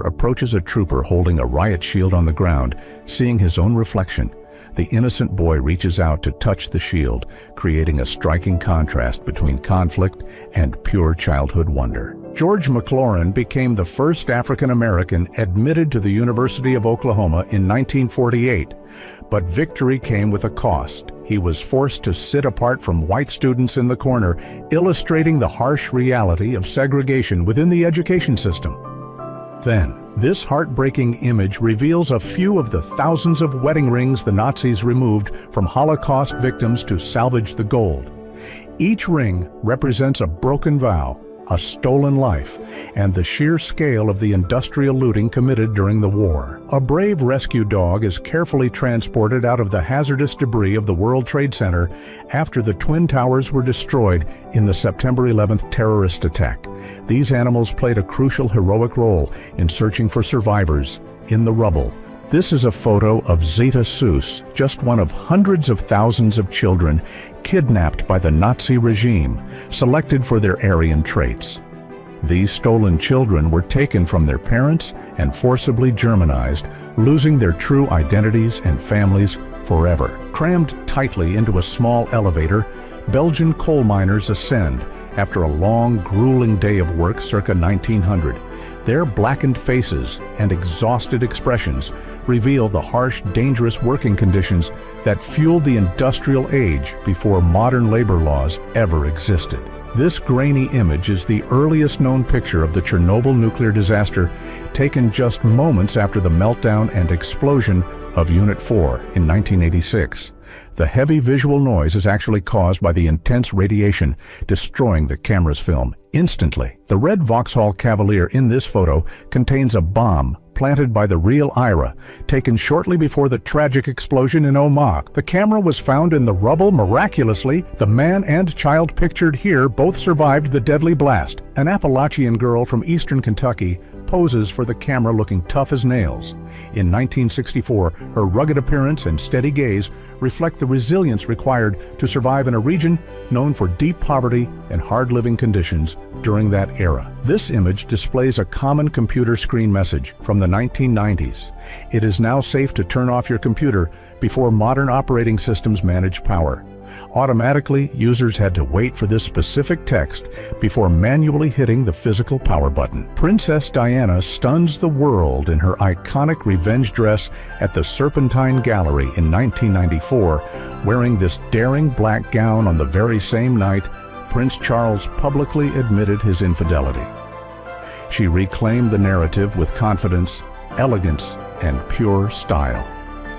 approaches a trooper holding a riot shield on the ground, seeing his own reflection. The innocent boy reaches out to touch the shield, creating a striking contrast between conflict and pure childhood wonder. George McLaurin became the first African American admitted to the University of Oklahoma in 1948, but victory came with a cost. He was forced to sit apart from white students in the corner, illustrating the harsh reality of segregation within the education system. Then, this heartbreaking image reveals a few of the thousands of wedding rings the Nazis removed from Holocaust victims to salvage the gold. Each ring represents a broken vow, a stolen life, and the sheer scale of the industrial looting committed during the war. A brave rescue dog is carefully transported out of the hazardous debris of the World Trade Center after the Twin Towers were destroyed in the September 11th terrorist attack. These animals played a crucial heroic role in searching for survivors in the rubble. This is a photo of Zeta Seuss, just one of hundreds of thousands of children kidnapped by the Nazi regime, selected for their Aryan traits. These stolen children were taken from their parents and forcibly Germanized, losing their true identities and families forever. Crammed tightly into a small elevator, Belgian coal miners ascend after a long, grueling day of work circa 1900. Their blackened faces and exhausted expressions reveal the harsh, dangerous working conditions that fueled the industrial age before modern labor laws ever existed. This grainy image is the earliest known picture of the Chernobyl nuclear disaster, taken just moments after the meltdown and explosion of Unit 4 in 1986. The heavy visual noise is actually caused by the intense radiation, destroying the camera's film instantly. The red Vauxhall Cavalier in this photo contains a bomb planted by the real Ira, taken shortly before the tragic explosion in Omagh. The camera was found in the rubble miraculously. The man and child pictured here both survived the deadly blast. An Appalachian girl from eastern Kentucky poses for the camera looking tough as nails. In 1964, her rugged appearance and steady gaze reflect the resilience required to survive in a region known for deep poverty and hard living conditions during that era. This image displays a common computer screen message from the 1990s. It is now safe to turn off your computer before modern operating systems manage power. Automatically, users had to wait for this specific text before manually hitting the physical power button. Princess Diana stuns the world in her iconic revenge dress at the Serpentine Gallery in 1994, wearing this daring black gown on the very same night Prince Charles publicly admitted his infidelity. She reclaimed the narrative with confidence, elegance, and pure style.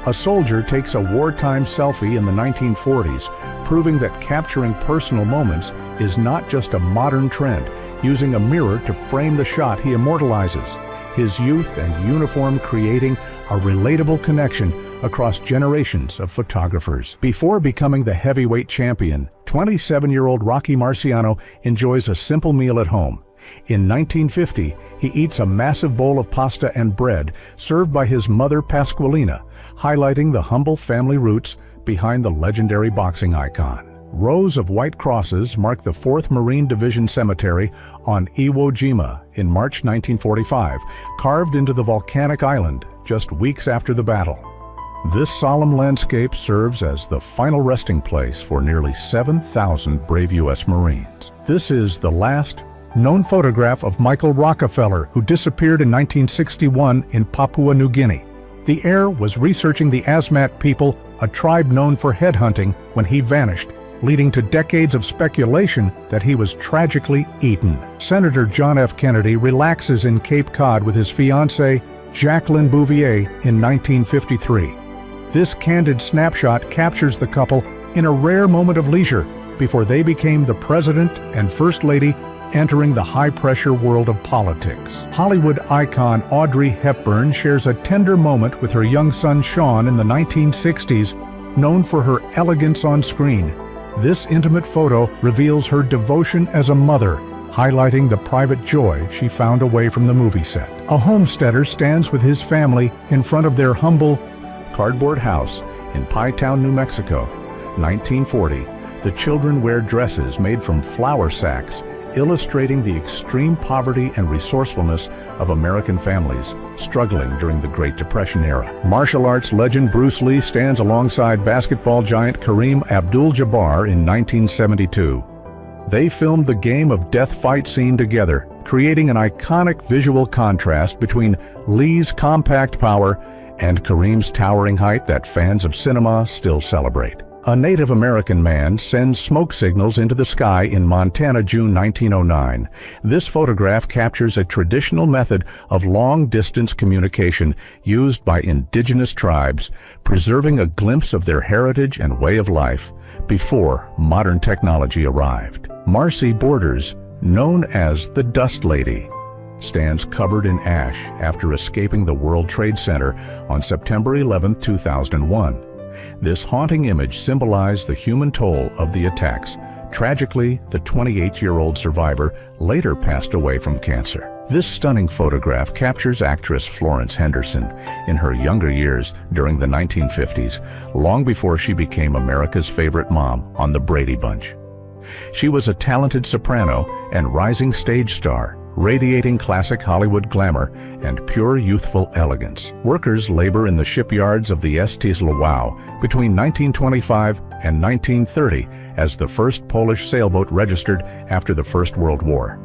A soldier takes a wartime selfie in the 1940s, proving that capturing personal moments is not just a modern trend, using a mirror to frame the shot he immortalizes, his youth and uniform creating a relatable connection across generations of photographers. Before becoming the heavyweight champion, 27-year-old Rocky Marciano enjoys a simple meal at home. In 1950, he eats a massive bowl of pasta and bread served by his mother Pasqualina, highlighting the humble family roots behind the legendary boxing icon. Rows of white crosses mark the 4th Marine Division Cemetery on Iwo Jima in March 1945, carved into the volcanic island just weeks after the battle. This solemn landscape serves as the final resting place for nearly 7,000 brave U.S. Marines. This is the last known photograph of Michael Rockefeller, who disappeared in 1961 in Papua New Guinea. The heir was researching the Asmat people, a tribe known for headhunting, when he vanished, leading to decades of speculation that he was tragically eaten. Senator John F. Kennedy relaxes in Cape Cod with his fiancée, Jacqueline Bouvier, in 1953. This candid snapshot captures the couple in a rare moment of leisure before they became the President and First Lady entering the high-pressure world of politics. Hollywood icon Audrey Hepburn shares a tender moment with her young son Sean in the 1960s, known for her elegance on screen. This intimate photo reveals her devotion as a mother, highlighting the private joy she found away from the movie set. A homesteader stands with his family in front of their humble cardboard house in Pie Town, New Mexico. 1940, the children wear dresses made from flour sacks illustrating the extreme poverty and resourcefulness of American families struggling during the Great Depression era. Martial arts legend Bruce Lee stands alongside basketball giant Kareem Abdul-Jabbar in 1972. They filmed the game of death fight scene together, creating an iconic visual contrast between Lee's compact power and Kareem's towering height that fans of cinema still celebrate. A Native American man sends smoke signals into the sky in Montana, June 1909. This photograph captures a traditional method of long-distance communication used by indigenous tribes, preserving a glimpse of their heritage and way of life before modern technology arrived. Marcy Borders, known as the Dust Lady, stands covered in ash after escaping the World Trade Center on September 11, 2001. This haunting image symbolized the human toll of the attacks. Tragically, the 28-year-old survivor later passed away from cancer. This stunning photograph captures actress Florence Henderson in her younger years during the 1950s, long before she became America's favorite mom on The Brady Bunch. She was a talented soprano and rising stage star, radiating classic Hollywood glamour and pure youthful elegance. Workers labor in the shipyards of the St. between 1925 and 1930 as the first Polish sailboat registered after the First World War.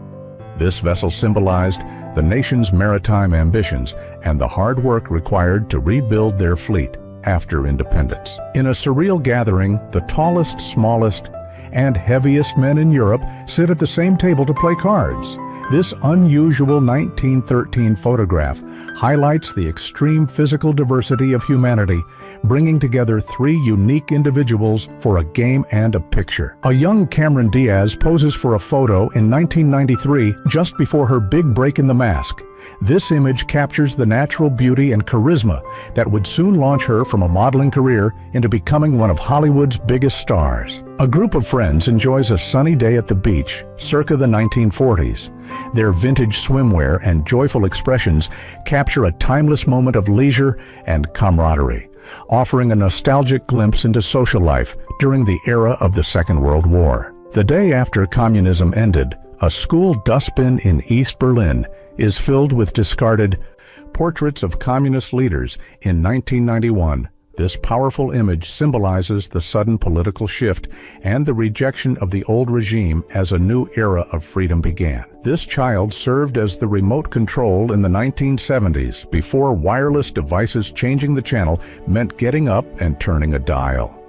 This vessel symbolized the nation's maritime ambitions and the hard work required to rebuild their fleet after independence. In a surreal gathering, the tallest, smallest, and heaviest men in Europe sit at the same table to play cards. This unusual 1913 photograph highlights the extreme physical diversity of humanity, bringing together three unique individuals for a game and a picture. A young Cameron Diaz poses for a photo in 1993, just before her big break in The Mask. This image captures the natural beauty and charisma that would soon launch her from a modeling career into becoming one of Hollywood's biggest stars. A group of friends enjoys a sunny day at the beach, circa the 1940s. Their vintage swimwear and joyful expressions capture a timeless moment of leisure and camaraderie, offering a nostalgic glimpse into social life during the era of the Second World War. The day after communism ended, a school dustbin in East Berlin is filled with discarded portraits of communist leaders in 1991. This powerful image symbolizes the sudden political shift and the rejection of the old regime as a new era of freedom began. This child served as the remote control in the 1970s, before wireless devices changing the channel meant getting up and turning a dial.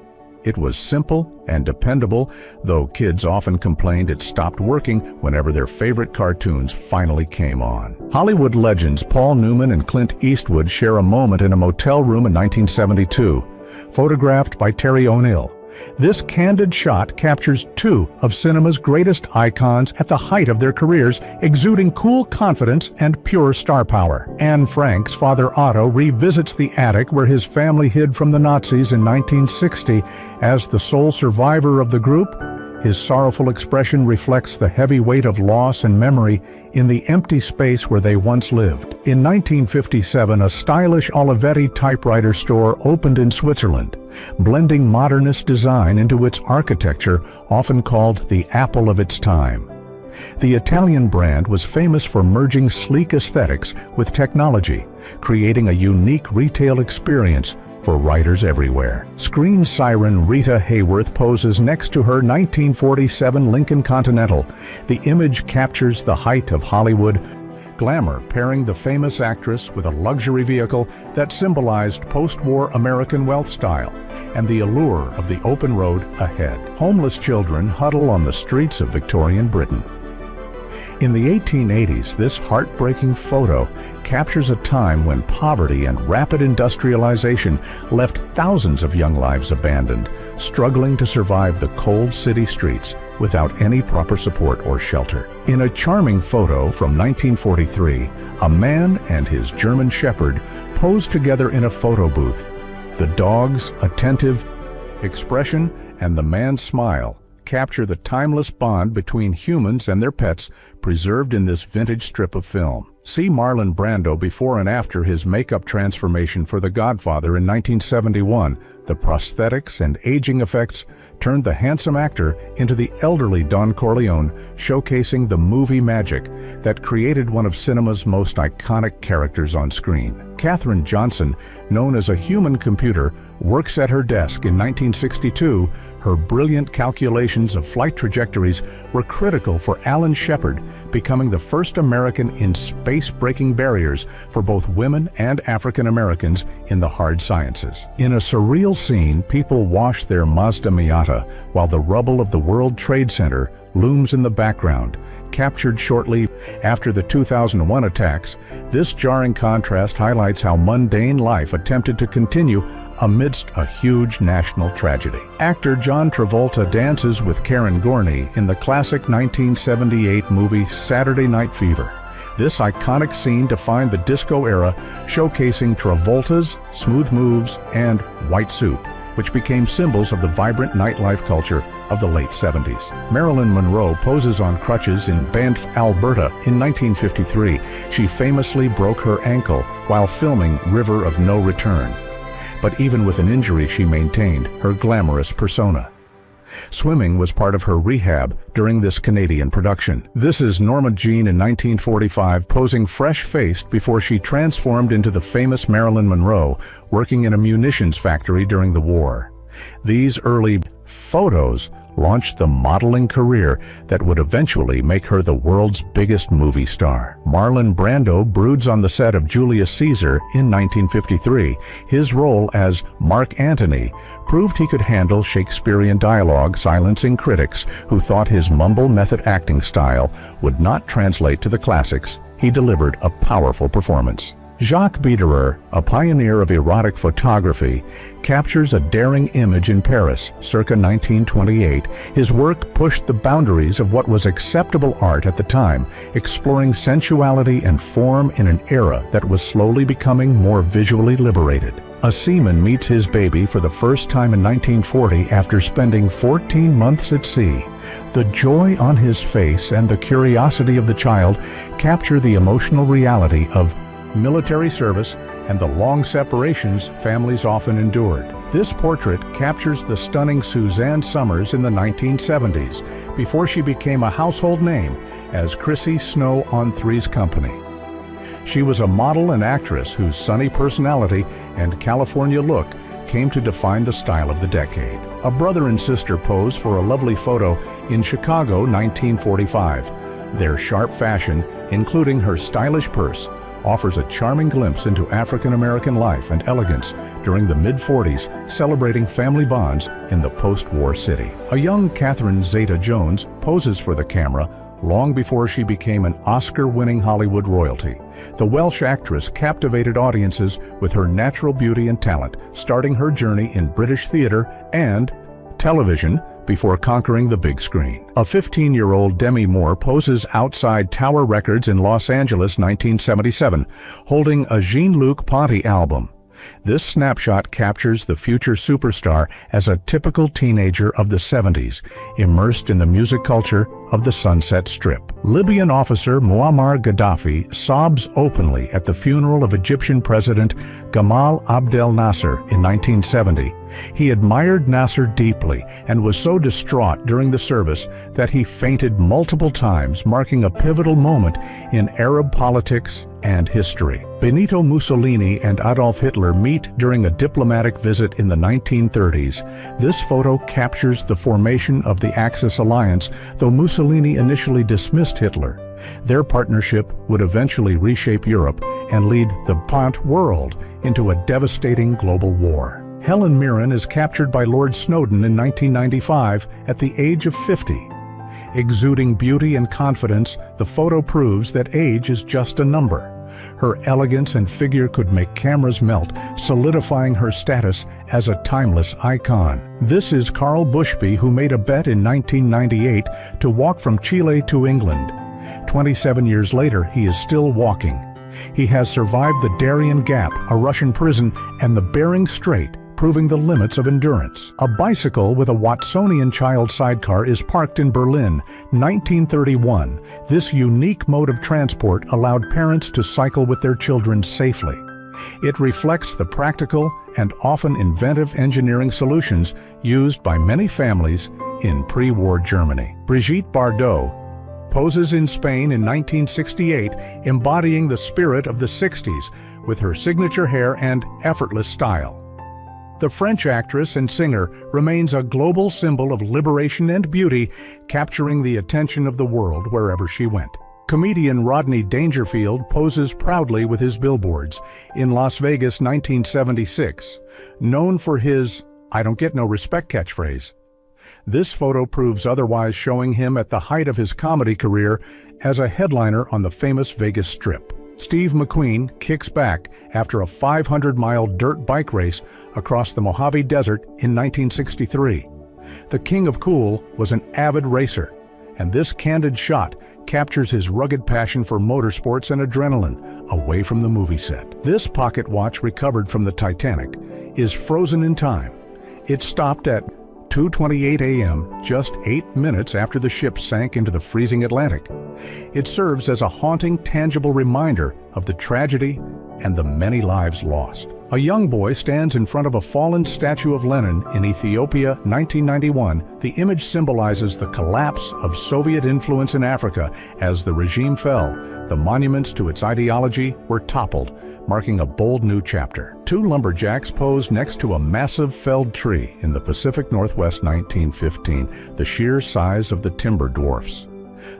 It was simple and dependable, though kids often complained it stopped working whenever their favorite cartoons finally came on. Hollywood legends Paul Newman and Clint Eastwood share a moment in a motel room in 1972, photographed by Terry O'Neill. This candid shot captures two of cinema's greatest icons at the height of their careers, exuding cool confidence and pure star power. Anne Frank's father Otto revisits the attic where his family hid from the Nazis in 1960. As the sole survivor of the group, his sorrowful expression reflects the heavy weight of loss and memory in the empty space where they once lived. In 1957, a stylish Olivetti typewriter store opened in Switzerland, blending modernist design into its architecture, often called the apple of its time. The Italian brand was famous for merging sleek aesthetics with technology, creating a unique retail experience for writers everywhere. Screen siren Rita Hayworth poses next to her 1947 Lincoln Continental. The image captures the height of Hollywood glamour, pairing the famous actress with a luxury vehicle that symbolized post-war American wealth style and the allure of the open road ahead. Homeless children huddle on the streets of Victorian Britain. In the 1880s, this heartbreaking photo captures a time when poverty and rapid industrialization left thousands of young lives abandoned, struggling to survive the cold city streets without any proper support or shelter. In a charming photo from 1943, a man and his German shepherd pose together in a photo booth. The dog's attentive expression and the man's smile capture the timeless bond between humans and their pets preserved in this vintage strip of film. See Marlon Brando before and after his makeup transformation for The Godfather in 1971. The prosthetics and aging effects turned the handsome actor into the elderly Don Corleone, showcasing the movie magic that created one of cinema's most iconic characters on screen. Katherine Johnson, known as a human computer, works at her desk in 1962. Her brilliant calculations of flight trajectories were critical for Alan Shepard, becoming the first American in space-breaking barriers for both women and African Americans in the hard sciences. In a surreal scene, people wash their Mazda Miata while the rubble of the World Trade Center looms in the background. Captured shortly after the 2001 attacks, this jarring contrast highlights how mundane life attempted to continue amidst a huge national tragedy. Actor John Travolta dances with Karen Gorney in the classic 1978 movie Saturday Night Fever. This iconic scene defined the disco era, showcasing Travolta's smooth moves and white suit, which became symbols of the vibrant nightlife culture of the late 70s. Marilyn Monroe poses on crutches in Banff, Alberta in 1953. She famously broke her ankle while filming River of No Return. But even with an injury, she maintained her glamorous persona. Swimming was part of her rehab during this Canadian production. This is Norma Jean in 1945, posing fresh-faced before she transformed into the famous Marilyn Monroe, working in a munitions factory during the war. These early photos launched the modeling career that would eventually make her the world's biggest movie star. Marlon Brando broods on the set of Julius Caesar in 1953. His role as Mark Antony proved he could handle Shakespearean dialogue, silencing critics who thought his mumble method acting style would not translate to the classics. He delivered a powerful performance. Jacques Biederer, a pioneer of erotic photography, captures a daring image in Paris, circa 1928. His work pushed the boundaries of what was acceptable art at the time, exploring sensuality and form in an era that was slowly becoming more visually liberated. A seaman meets his baby for the first time in 1940 after spending 14 months at sea. The joy on his face and the curiosity of the child capture the emotional reality of military service and the long separations families often endured. This portrait captures the stunning Suzanne Summers in the 1970s, before she became a household name as Chrissy Snow on Three's Company. She was a model and actress whose sunny personality and California look came to define the style of the decade. A brother and sister pose for a lovely photo in Chicago, 1945. Their sharp fashion, including her stylish purse, offers a charming glimpse into African-American life and elegance during the mid-40s, celebrating family bonds in the post-war city. A young Catherine Zeta-Jones poses for the camera long before she became an Oscar-winning Hollywood royalty. The Welsh actress captivated audiences with her natural beauty and talent, starting her journey in British theater and television before conquering the big screen. A 15-year-old Demi Moore poses outside Tower Records in Los Angeles, 1977, holding a Jean-Luc Ponty album. This snapshot captures the future superstar as a typical teenager of the 70s, immersed in the music culture of the Sunset Strip. Libyan officer Muammar Gaddafi sobs openly at the funeral of Egyptian President Gamal Abdel Nasser in 1970. He admired Nasser deeply and was so distraught during the service that he fainted multiple times, marking a pivotal moment in Arab politics and history. Benito Mussolini and Adolf Hitler meet during a diplomatic visit in the 1930s. This photo captures the formation of the Axis alliance, though Mussolini initially dismissed Hitler. Their partnership would eventually reshape Europe and lead the Pont world into a devastating global war. Helen Mirren is captured by Lord Snowdon in 1995 at the age of 50. Exuding beauty and confidence, the photo proves that age is just a number. Her elegance and figure could make cameras melt, solidifying her status as a timeless icon. This is Carl Bushby, who made a bet in 1998 to walk from Chile to England. 27 years later, he is still walking. He has survived the Darien Gap, a Russian prison, and the Bering Strait, proving the limits of endurance. A bicycle with a Watsonian child sidecar is parked in Berlin, 1931. This unique mode of transport allowed parents to cycle with their children safely. It reflects the practical and often inventive engineering solutions used by many families in pre-war Germany. Brigitte Bardot poses in Spain in 1968, embodying the spirit of the 60s with her signature hair and effortless style. The French actress and singer remains a global symbol of liberation and beauty, capturing the attention of the world wherever she went. Comedian Rodney Dangerfield poses proudly with his billboards in Las Vegas 1976, known for his "I don't get no respect" catchphrase. This photo proves otherwise, showing him at the height of his comedy career as a headliner on the famous Vegas Strip. Steve McQueen kicks back after a 500-mile dirt bike race across the Mojave Desert in 1963. The King of Cool was an avid racer, and this candid shot captures his rugged passion for motorsports and adrenaline away from the movie set. This pocket watch, recovered from the Titanic, is frozen in time. It stopped at 2:28 a.m., just 8 minutes after the ship sank into the freezing Atlantic. It serves as a haunting, tangible reminder of the tragedy and the many lives lost. A young boy stands in front of a fallen statue of Lenin in Ethiopia, 1991. The image symbolizes the collapse of Soviet influence in Africa as the regime fell. The monuments to its ideology were toppled, marking a bold new chapter. Two lumberjacks pose next to a massive felled tree in the Pacific Northwest, 1915, the sheer size of the timber dwarfs.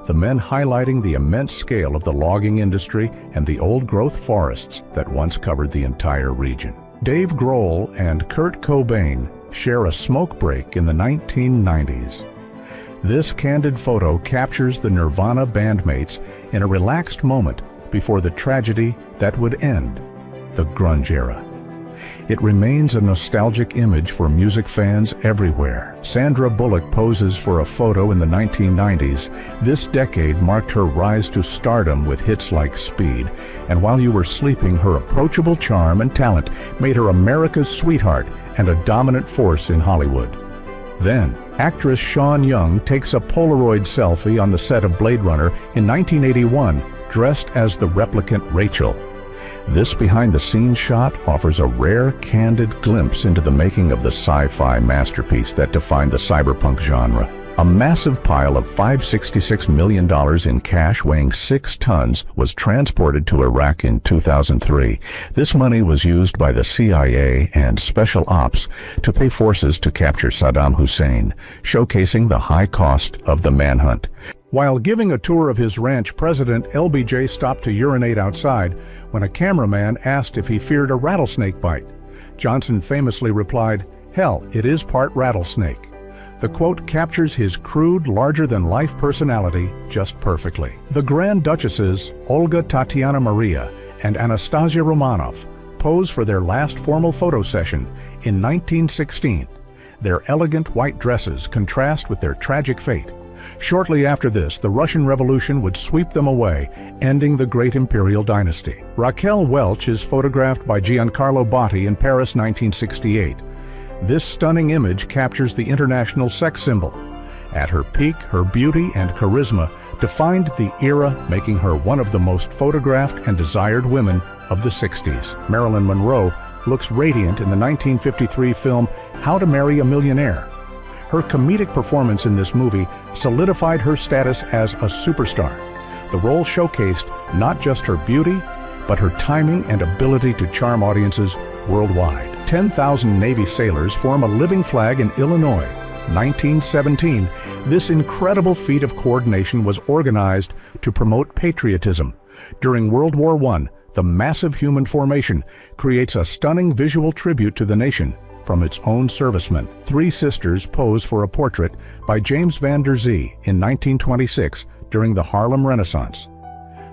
The men highlighting the immense scale of the logging industry and the old-growth forests that once covered the entire region. Dave Grohl and Kurt Cobain share a smoke break in the 1990s. This candid photo captures the Nirvana bandmates in a relaxed moment before the tragedy that would end the grunge era. It remains a nostalgic image for music fans everywhere. Sandra Bullock poses for a photo in the 1990s. This decade marked her rise to stardom with hits like Speed, and While You Were Sleeping, her approachable charm and talent made her America's sweetheart and a dominant force in Hollywood. Then, actress Sean Young takes a Polaroid selfie on the set of Blade Runner in 1981, dressed as the replicant Rachel. This behind-the-scenes shot offers a rare, candid glimpse into the making of the sci-fi masterpiece that defined the cyberpunk genre. A massive pile of $566 million in cash weighing 6 tons was transported to Iraq in 2003. This money was used by the CIA and Special Ops to pay forces to capture Saddam Hussein, showcasing the high cost of the manhunt. While giving a tour of his ranch, President LBJ stopped to urinate outside when a cameraman asked if he feared a rattlesnake bite. Johnson famously replied, "Hell, it is part rattlesnake." The quote captures his crude, larger-than-life personality just perfectly. The Grand Duchesses, Olga Tatiana Maria and Anastasia Romanov, pose for their last formal photo session in 1916. Their elegant white dresses contrast with their tragic fate. Shortly after this, the Russian Revolution would sweep them away, ending the great imperial dynasty. Raquel Welch is photographed by Giancarlo Botti in Paris, 1968. This stunning image captures the international sex symbol. At her peak, her beauty and charisma defined the era, making her one of the most photographed and desired women of the 60s. Marilyn Monroe looks radiant in the 1953 film How to Marry a Millionaire. Her comedic performance in this movie solidified her status as a superstar. The role showcased not just her beauty, but her timing and ability to charm audiences worldwide. 10,000 Navy sailors form a living flag in Illinois. 1917, this incredible feat of coordination was organized to promote patriotism. During World War I, the massive human formation creates a stunning visual tribute to the nation from its own servicemen. 3 sisters pose for a portrait by James Van der Zee in 1926 during the Harlem Renaissance.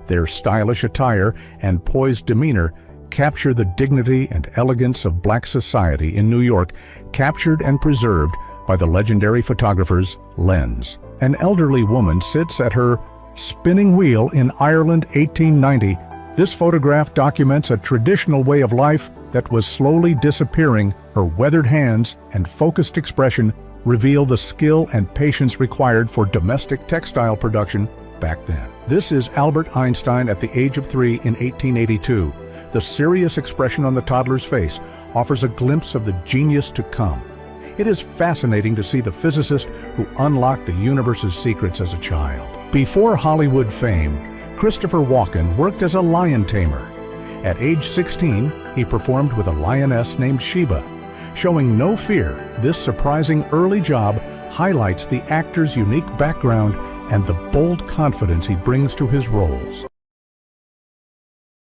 Their stylish attire and poised demeanor capture the dignity and elegance of Black society in New York, captured and preserved by the legendary photographer's lens. An elderly woman sits at her spinning wheel in Ireland, 1890. This photograph documents a traditional way of life that was slowly disappearing. Her weathered hands and focused expression reveal the skill and patience required for domestic textile production back then. This is Albert Einstein at the age of 3 in 1882. The serious expression on the toddler's face offers a glimpse of the genius to come. It is fascinating to see the physicist who unlocked the universe's secrets as a child. Before Hollywood fame, Christopher Walken worked as a lion tamer. At age 16, he performed with a lioness named Sheba. Showing no fear, this surprising early job highlights the actor's unique background and the bold confidence he brings to his roles.